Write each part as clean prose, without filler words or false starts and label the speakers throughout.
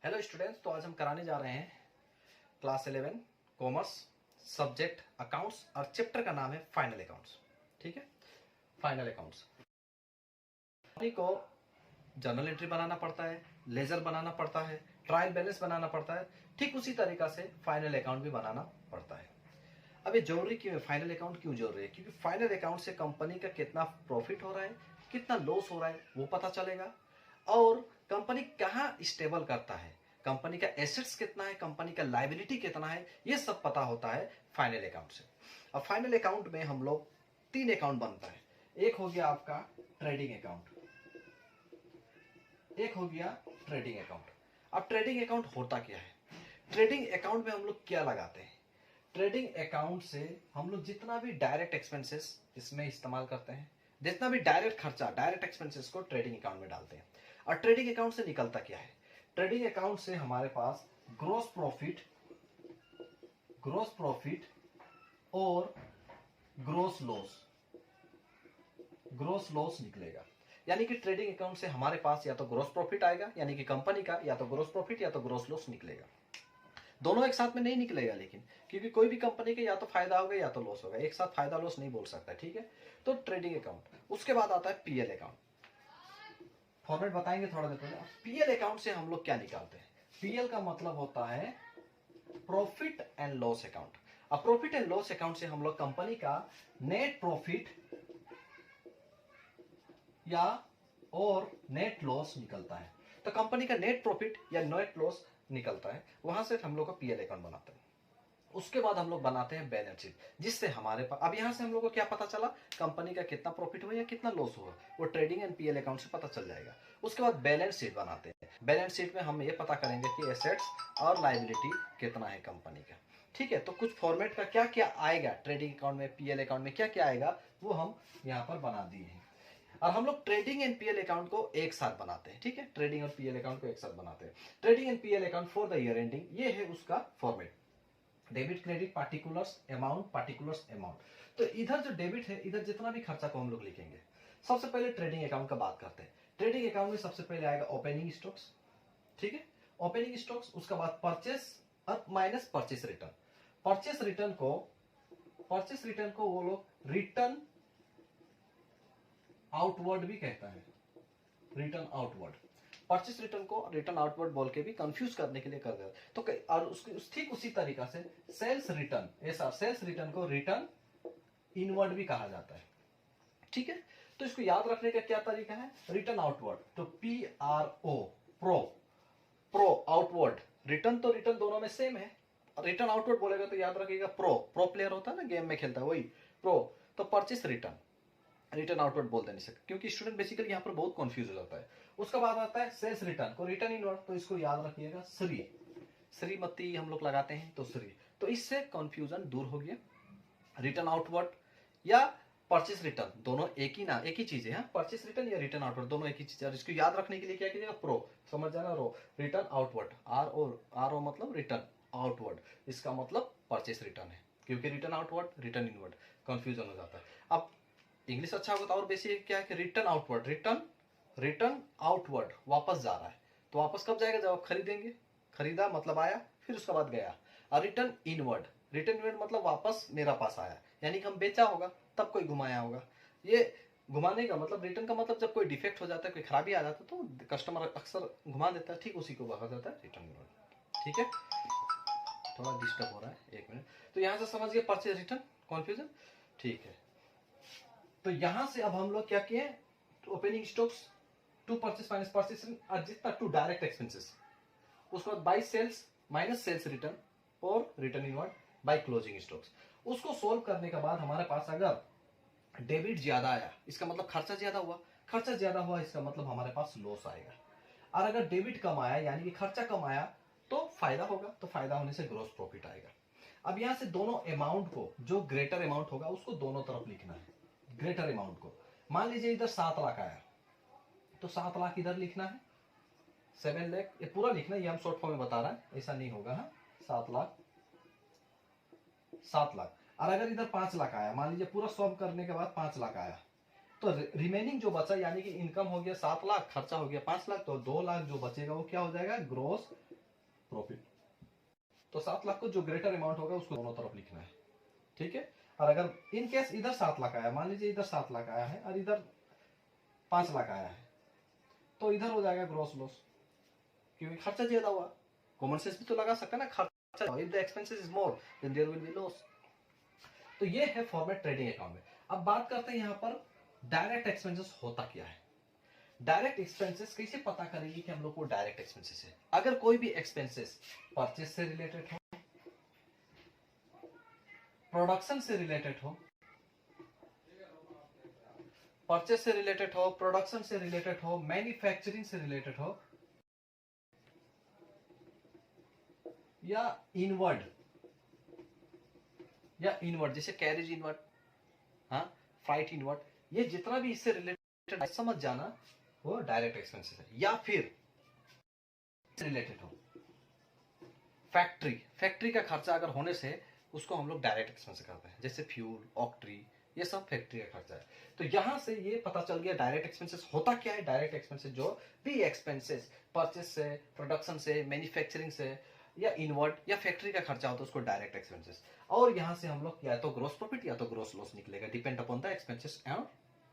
Speaker 1: Hello students, तो आज हम कराने जा रहे हैं क्लास 11 कॉमर्स सब्जेक्ट अकाउंट्स और चैप्टर का नाम है फाइनल अकाउंट्स। ठीक है, फाइनल अकाउंट्स। कंपनी को जर्नल एंट्री बनाना पड़ता है, लेजर बनाना पड़ता है, ट्रायल बैलेंस बनाना पड़ता है। ठीक उसी तरीका से फाइनल अकाउंट भी बनाना पड़ता है। अब ये जरूरी क्यों है? फाइनल अकाउंट क्यों जरूरी है? क्योंकि फाइनल अकाउंट से कंपनी का कितना प्रॉफिट हो रहा है, कितना लॉस हो रहा है वो पता चलेगा, और कंपनी कहाँ स्टेबल करता है, कंपनी का एसेट्स कितना है, कंपनी का लायबिलिटी कितना है, ये सब पता होता है फाइनल अकाउंट से। अब फाइनल अकाउंट में हम लोग 3 अकाउंट बनता है। एक हो गया आपका ट्रेडिंग अकाउंट, एक हो गया ट्रेडिंग अकाउंट। अब ट्रेडिंग अकाउंट होता क्या है? ट्रेडिंग अकाउंट में हम लोग क्या लगाते हैं? ट्रेडिंग अकाउंट से हम लोग जितना भी डायरेक्ट एक्सपेंसेस इसमें इस्तेमाल करते हैं, जितना भी डायरेक्ट खर्चा, डायरेक्ट एक्सपेंसेस को ट्रेडिंग अकाउंट में डालते हैं। और ट्रेडिंग अकाउंट से निकलता क्या है? ट्रेडिंग अकाउंट से हमारे पास ग्रॉस प्रॉफिट और ग्रॉस लॉस निकलेगा। यानी कि ट्रेडिंग अकाउंट से हमारे पास या तो ग्रॉस प्रॉफिट आएगा, यानी कि कंपनी का या तो ग्रॉस प्रॉफिट या तो ग्रॉस लॉस निकलेगा। दोनों एक साथ में नहीं निकलेगा, लेकिन क्योंकि कोई भी कंपनी के या तो फायदा होगा या तो लॉस होगा, एक साथ फायदा लॉस नहीं बोल सकता। ठीक है, तो ट्रेडिंग अकाउंट। उसके बाद आता है पीएल अकाउंट। फॉर्मेट बताएंगे थोड़ा देर पहले। पीएल अकाउंट से हम लोग क्या निकालते हैं? पीएल का मतलब होता है प्रॉफिट एंड लॉस अकाउंट। अब प्रॉफिट एंड लॉस अकाउंट से हम लोग कंपनी का नेट प्रॉफिट या और नेट लॉस निकलता है। तो कंपनी का नेट प्रॉफिट या नेट लॉस निकलता है, वहां से हम लोग का पीएल अकाउंट बनाते हैं। उसके बाद हम लोग बनाते हैं बैलेंस शीट, जिससे हमारे पास अब यहां से हम लोग को क्या पता चला, कंपनी का कितना प्रॉफिट हुआ या कितना लॉस हुआ, वो ट्रेडिंग एंड पीएल अकाउंट से पता चल जाएगा। उसके बाद बैलेंस शीट बनाते हैं। बैलेंस शीट में हम ये पता करेंगे कि एसेट्स और लायबिलिटी कितना है कंपनी का। ठीक है, तो कुछ फॉर्मेट का क्या क्या आएगा ट्रेडिंग अकाउंट में, पीएल अकाउंट में क्या क्या आएगा, वो हम यहाँ पर बना दिए हैं। और हम लोग ट्रेडिंग एंड पीएल अकाउंट को एक साथ बनाते हैं। ठीक है, ट्रेडिंग और पीएल अकाउंट को एक साथ बनाते हैं। Trading and PL account for the year ending, ये है उसका format. Debit credit particulars amount. तो इधर जो डेबिट है, इधर जितना भी खर्चा को हम लोग लिखेंगे। सबसे पहले ट्रेडिंग अकाउंट का बात करते हैं। ट्रेडिंग अकाउंट में सबसे पहले आएगा ओपनिंग स्टॉक्स। ठीक है, ओपनिंग स्टॉक्स। उसके बाद परचेस और minus purchase return. Purchase return को वो लोग रिटर्न आउटवर्ड भी कहता है। रिटर्न आउटवर्ड, परचेस रिटर्न को रिटर्न आउटवर्ड बोल के भी कंफ्यूज करने के लिए कर दिया। तो और उसकी ठीक उसी तरीका से सेल्स रिटर्न को रिटर्न इनवर्ड भी कहा जाता है। ठीक है, तो इसको याद रखने का क्या तरीका है? रिटर्न आउटवर्ड, तो प्रो आउटवर्ड। रिटर्न तो रिटर्न दोनों में सेम है। रिटर्न आउटवर्ड बोलेगा तो याद रखिएगा प्रो प्लेयर होता है ना, गेम में खेलता है, वही प्रो। तो परचेस रिटर्न आउटवर्ड बोलते नहीं सकते, क्योंकि स्टूडेंट बेसिकली यहाँ पर बहुत कंफ्यूज हो जाता है। उसका बाद आता है सेल्स रिटर्न को रिटर्न इनवर्ड, तो इसको याद रखिएगा श्रीमती हम लोग लगाते हैं तो श्री। तो इससे कंफ्यूजन दूर हो गया। रिटर्न आउटवर्ड या परचेस रिटर्न दोनों एक ही चीज है। परचेस रिटर्न या रिटर्न आउटवर्ड दोनों एक ही चीज है। और इसको याद रखने के लिए क्या कीजिएगा, प्रो समझ जाना, रो रिटर्न आउटवर्ड, आर ओ मतलब रिटर्न आउटवर्ड, इसका मतलब परचेस रिटर्न है। क्योंकि return outward return inward confusion हो जाता है। अब इंग्लिश अच्छा होगा तो और बेसिक क्या है कि रिटर्न आउटवर्ड, रिटर्न आउटवर्ड वापस जा रहा है। तो वापस कब जाएगा? जब आप खरीदेंगे, खरीदा मतलब आया, फिर उसके बाद गया। और रिटर्न इनवर्ड मतलब वापस मेरा पास आया, यानी कि हम बेचा होगा तब कोई घुमाया होगा। ये घुमाने का मतलब, रिटर्न का मतलब जब कोई डिफेक्ट हो जाता है, कोई खराबी आ जाता है, तो कस्टमर अक्सर घुमा देता है। ठीक उसी को कहा जाता है रिटर्न इनवर्ड। ठीक है, थोड़ा डिस्टर्ब हो रहा है, एक मिनट। तो यहां से समझ गए परचेज रिटर्न कॉन्फ्यूजन। ठीक है, तो यहां से अब हम लोग क्या किए, opening stocks to purchase minus purchase और जितना टू डायरेक्ट एक्सपेंसेस। उसके बाद by sales minus sales return और return inward by closing stocks. उसको सोल्व करने के बाद हमारे पास अगर डेबिट ज्यादा आया, इसका मतलब खर्चा ज्यादा हुआ, इसका मतलब हमारे पास लॉस आएगा। और अगर डेबिट कम आया यानी कि खर्चा कम आया तो फायदा होगा, तो फायदा होने से ग्रॉस प्रॉफिट आएगा। अब यहां से दोनों अमाउंट को, जो ग्रेटर अमाउंट होगा उसको दोनों तरफ लिखना है। ग्रेटर अमाउंट को, मान लीजिए इधर 7 लाख आया तो 7 लाख इधर लिखना है, 7 लाख ये पूरा लिखना है, ये हम शॉर्ट फॉर्म में बता रहा है, ऐसा नहीं होगा। हाँ, 7 लाख। और अगर इधर 5 लाख आया, मान लीजिए पूरा सॉल्व करने के बाद 5 लाख आया, तो रिमेनिंग जो बचा, यानी कि इनकम हो गया 7 लाख, खर्चा हो गया 5 लाख, तो 2 लाख जो बचेगा वो क्या हो जाएगा, ग्रोस प्रॉफिट। तो 7 लाख को जो ग्रेटर अमाउंट होगा उसको दोनों तरफ लिखना है, ठीक है। और अगर इन केस इधर 7 लाख आया, मान लीजिए इधर 7 लाख आया है और इधर 5 लाख आया है, तो इधर हो जाएगा ग्रोस लॉस, क्योंकि खर्चा ज्यादा हुआ। कॉमन सेंस भी तो लगा सकता है ना, खर्चा if the expenses is more then there will be loss. तो ये है फॉर्मेट ट्रेडिंग अकाउंट में। अब बात करते हैं यहाँ पर डायरेक्ट एक्सपेंसेस होता क्या है। डायरेक्ट एक्सपेंसेस कैसे पता करेंगे कि हम लोग को डायरेक्ट एक्सपेंसेस है। अगर कोई भी एक्सपेंसेस परचेज से रिलेटेड हो, प्रोडक्शन से रिलेटेड हो, परचेज से रिलेटेड हो, प्रोडक्शन से रिलेटेड हो, मैन्युफैक्चरिंग से रिलेटेड हो, या इनवर्ड जैसे कैरेज इनवर्ड, हाँ, फ्राइट इनवर्ड, ये जितना भी इससे रिलेटेड समझ जाना वो डायरेक्ट एक्सपेंसेस है। या फिर रिलेटेड हो फैक्ट्री का खर्चा अगर होने से उसको हम लोग डायरेक्ट एक्सपेंस करते हैं, जैसे फ्यूल, ऑक्ट्री, ये सब फैक्ट्री का खर्चा है। तो यहां से ये पता चल गया डायरेक्ट एक्सपेंसेस होता क्या है। डायरेक्ट एक्सपेंसेस जो भी एक्सपेंसेस परचेस से, प्रोडक्शन से, मैन्युफैक्चरिंग से, या इनवर्ट या फैक्ट्री का खर्चा होता है उसको डायरेक्ट एक्सपेंसेस। और यहां से हम लोग या तो ग्रोस प्रॉफिट या तो ग्रोस लॉस निकलेगा, depend upon the expenses and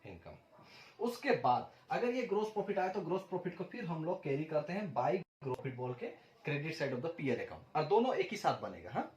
Speaker 1: income. उसके बाद अगर ये ग्रोस प्रॉफिट आए तो ग्रोस प्रॉफिट को फिर हम लोग कैरी करते हैं बाय ग्रोस प्रॉफिट बोल के credit side of the PL account, और दोनों एक ही साथ बनेगा। हाँ,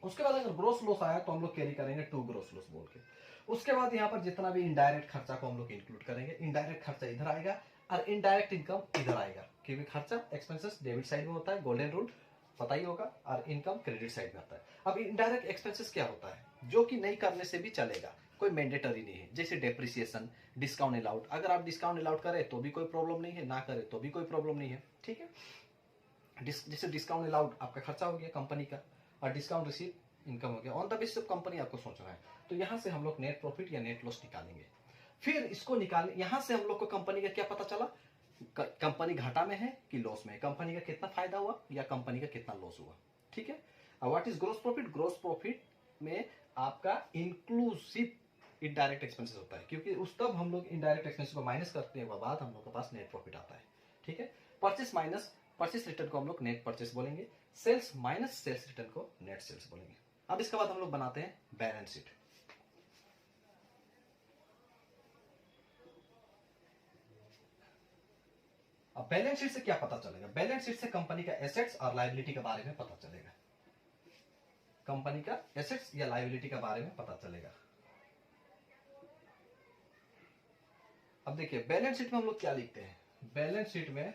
Speaker 1: उसके बाद अगर ग्रोस लॉस आया तो हम लोग कैरी करेंगे टू ग्रोस लॉस बोल के। उसके बाद यहाँ पर जितना भी इनडायरेक्ट खर्चा को हम लोग इंक्लूड करेंगे। इनडायरेक्ट खर्चा इधर आएगा और इनडायरेक्ट इनकम इधर आएगा, क्योंकि खर्चा एक्सपेंसेस डेबिट साइड में होता है, गोल्डन रूल पता ही होगा, और इनकम क्रेडिट साइड में आता है। अब इनडायरेक्ट एक्सपेंसेस क्या होता है, जो कि नहीं करने से भी चलेगा, कोई मैंडेटरी नहीं है, जैसे डेप्रिसिएशन, डिस्काउंट अलाउड। अगर आप डिस्काउंट अलाउड करें तो भी कोई प्रॉब्लम नहीं है, ना करें तो भी कोई प्रॉब्लम नहीं है, ठीक है। जैसे डिस्काउंट अलाउड आपका खर्चा हो गया कंपनी का, और डिस्काउंट रिसीव इनकम हो गया। On the basis of company आपको सोचना है। तो यहां से हम लोग नेट प्रॉफिट या नेट लॉस निकालेंगे। फिर इसको निकाल, यहां से हम लोग को कंपनी का क्या पता चला, कंपनी घाटा में है कि लॉस में है, कंपनी का कितना फायदा हुआ या कंपनी का कितना लॉस हुआ, ठीक है। अब what is gross profit. Gross profit में आपका इंक्लूसिव इनडायरेक्ट एक्सपेंसेस होता है, क्योंकि उस तब हम लोग इनडायरेक्ट एक्सपेंसेस को माइनस करते हैं, बाद हम लोग के पास नेट प्रॉफिट आता है, ठीक है। परचेस माइनस परचेस रिटर्न को हम लोग नेट परचेस बोलेंगे, सेल्स माइनस सेल्स रिटर्न को नेट सेल्स बोलेंगे। अब इसके बाद हम लोग बनाते हैं बैलेंस शीट। अब बैलेंस शीट से क्या पता चलेगा, बैलेंस शीट से कंपनी का एसेट्स और लायबिलिटी के बारे में पता चलेगा, कंपनी का एसेट्स या लायबिलिटी के बारे में पता चलेगा। अब देखिए बैलेंस शीट में हम लोग क्या लिखते हैं, बैलेंस शीट में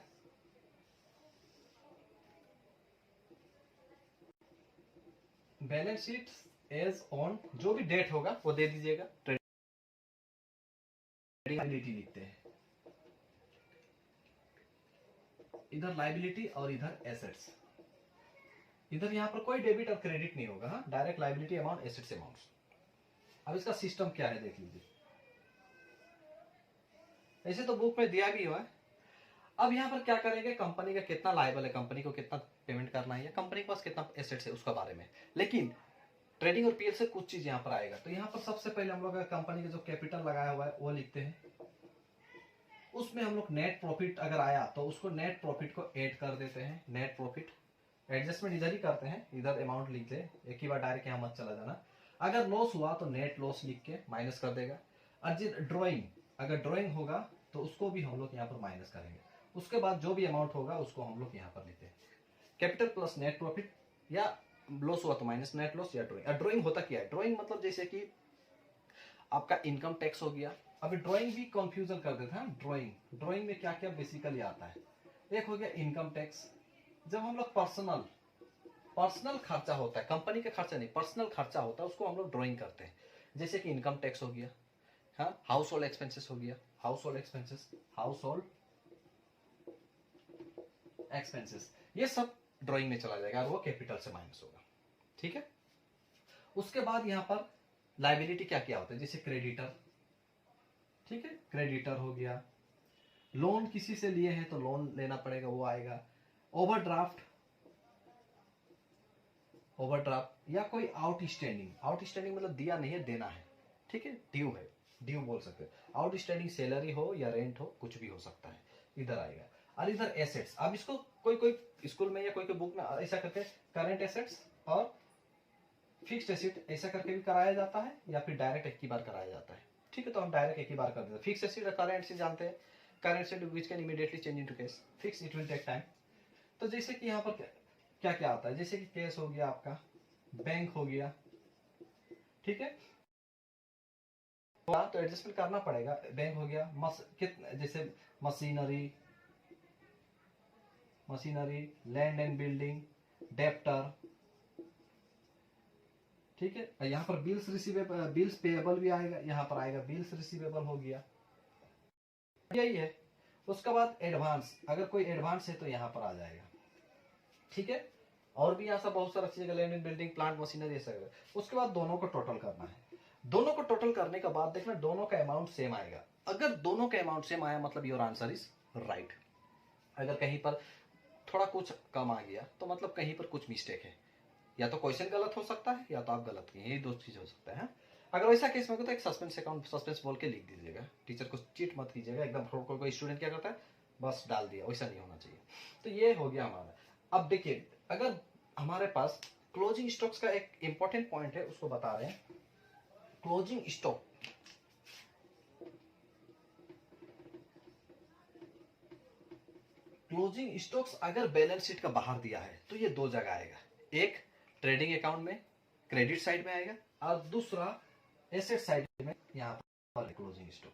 Speaker 1: बैलेंस शीट एज ऑन जो भी डेट होगा वो दे दीजिएगा, ट्रेडिंग लायबिलिटी लिखते हैं, इधर लायबिलिटी और इधर एसेट्स। इधर यहां पर कोई डेबिट और क्रेडिट नहीं होगा, हाँ, direct liability amount, assets amounts. अब इसका सिस्टम क्या है देख लीजिए, ऐसे तो बुक में दिया भी हुआ है। अब यहां पर क्या करेंगे, कंपनी का कितना लायबल है, कंपनी को कितना पेमेंट करना है, या कंपनी के पास कितना एसेट्स है उसका बारे में। लेकिन ट्रेडिंग और पीएल से कुछ चीज यहाँ पर आएगा। तो यहाँ पर सबसे पहले हम लोग कंपनी का जो कैपिटल लगाया हुआ है वो लिखते हैं, उसमें हम लोग नेट प्रॉफिट अगर आया तो उसको नेट प्रॉफिट को ऐड कर देते हैं, नेट प्रॉफिट एडजस्टमेंट इधर ही करते हैं, इधर अमाउंट लिख दे, एक ही बार डायरेक्ट यहाँ मत चला जाना। अगर लॉस हुआ तो नेट लॉस लिख के माइनस कर देगा। और ड्रॉइंग, अगर ड्रॉइंग होगा तो उसको भी हम लोग यहाँ पर माइनस करेंगे। उसके बाद जो भी अमाउंट होगा उसको हम लोग यहाँ पर लिखते हैं, कैपिटल प्लस नेट प्रॉफिट, या लॉस हुआ तो माइनस नेट लॉस, या ड्रॉइंग। ड्रॉइंग होता क्या है, ड्रॉइंग मतलब जैसे कि आपका इनकम टैक्स हो गया। अभी ड्राइंग भी कंफ्यूजन कर देता है, ड्राइंग में क्या क्या बेसिकली आता है। एक हो गया इनकम टैक्स, जब हम लोग पर्सनल खर्चा होता है, कंपनी का खर्चा नहीं, पर्सनल खर्चा होता है, उसको हम लोग ड्राइंग करते हैं। जैसे कि इनकम टैक्स हो गया, हाँ, हाउस होल्ड एक्सपेंसेस हो गया, हाउस होल्ड एक्सपेंसेस, ये सब ड्राइंग में चला जाएगा और वो कैपिटल से माइनस होगा, ठीक है। उसके बाद यहाँ पर लायबिलिटी क्या क्या होता है, जैसे क्रेडिटर, ठीक है, क्रेडिटर हो गया, लोन किसी से लिए हैं तो लोन लेना पड़ेगा, वो आएगा। ओवरड्राफ्ट या कोई आउटस्टैंडिंग मतलब दिया नहीं है, देना है, ठीक है, ड्यू है, ड्यू बोल सकते हैं। आउटस्टैंडिंग सैलरी हो या रेंट हो, कुछ भी हो सकता है, इधर आएगा। और इधर एसेट्स, अब इसको कोई कोई स्कूल में या कोई कोई बुक में ऐसा करते हैं, करंट एसेट्स और फिक्स्ड एसेट ऐसा करके भी कराया जाता है, या फिर डायरेक्ट एक ही बार कराया जाता है। ठीक है, तो हम डायरेक्ट एक ही बार कर देते हैं। फिक्स्ड एसेट और करंट से जानते हैं, current asset which can immediately change into cash, fix it will take time. तो जैसे कि यहाँ पर क्या क्या आता है, जैसे कि कैश हो गया आपका, बैंक हो गया, ठीक है, तो एडजस्टमेंट करना पड़ेगा। बैंक हो गया, जैसे machinery, land and building, debtor, ठीक है। यहाँ पर बिल्स रिसीवेबल, बिल्स पेएबल भी आएगा, यहाँ पर आएगा बिल्स रिसीवेबल हो गया, यही है। उसके बाद एडवांस, अगर कोई एडवांस है तो यहाँ पर आ जाएगा, ठीक है। और भी यहाँ बहुत सारा चीज, land and building, plant machinery, ऐसा। उसके बाद दोनों को टोटल करना है। दोनों को टोटल करने के बाद देखना दोनों का अमाउंट सेम आएगा। अगर दोनों का अमाउंट सेम आया मतलब योर आंसर इज राइट। अगर कहीं पर थोड़ा कुछ कम आ गया तो मतलब कहीं पर कुछ मिस्टेक है, या तो क्वेश्चन गलत हो सकता है या तो आप गलत किए, यही दो चीज हो सकता है। अगर वैसा केस में हो तो एक सस्पेंस अकाउंट, सस्पेंस बोल के लिख दीजिएगा, टीचर को चीट मत कीजिएगा एकदम। कोई स्टूडेंट क्या करता है, बस डाल दिया, वैसा नहीं होना चाहिए। तो ये हो गया हमारा। अब देखिए, अगर हमारे पास क्लोजिंग स्टॉक्स का एक इंपॉर्टेंट पॉइंट है, उसको बता रहे हैं। क्लोजिंग स्टॉक, क्लोजिंग स्टॉक्स अगर बैलेंस शीट का बाहर दिया है तो ये दो जगह आएगा, एक ट्रेडिंग अकाउंट में क्रेडिट साइड में आएगा, और दूसरा एसेट साइड में, यहाँ पर क्लोजिंग स्टॉक,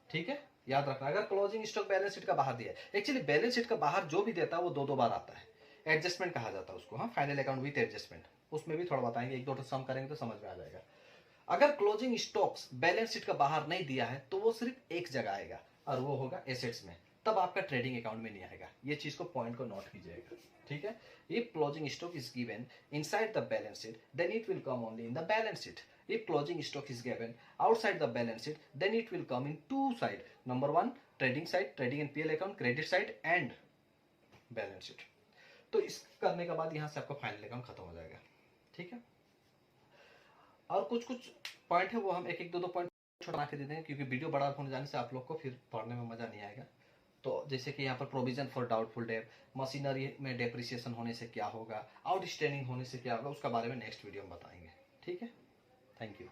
Speaker 1: ठीक है। याद रखना, अगर क्लोजिंग स्टॉक बैलेंस शीट का बाहर दिया है, एक्चुअली बैलेंस शीट का बाहर जो भी देता है वो दो बार आता है, एडजस्टमेंट कहा जाता है उसको, हाँ, फाइनल अकाउंट विद एडजस्टमेंट, उसमें भी थोड़ा बताएंगे, एक दो सम करेंगे तो समझ में आ जाएगा। अगर क्लोजिंग स्टॉक्स बैलेंस शीट का बाहर नहीं दिया है तो वो सिर्फ एक जगह आएगा, और वो होगा एसेट्स में, तब आपका ट्रेडिंग अकाउंट में नहीं आएगा। ये चीज को पॉइंट को नोट कीजिएगा, ठीक है। If closing stock is given inside the balance sheet then it will come only in the balance sheet. If closing stock is given outside the balance sheet, then it will come in two side. Number one, trading side, trading and PL account, credit side and balance sheet. तो इस करने के बाद यहाँ से आपका final account खत्म हो जाएगा, ठीक है। और कुछ पॉइंट है वो हम एक दो पॉइंट छोटा के दे देंगे, क्योंकि वीडियो बड़ा होने जाने से आप लोग को फिर पढ़ने में मजा नहीं आएगा। तो जैसे कि यहाँ पर provision for doubtful debt, machinery में डेप्रिसिएशन होने से क्या होगा, आउटस्टैंडिंग होने से क्या होगा, उसका बारे में नेक्स्ट वीडियो में बताएंगे, ठीक है। Thank you.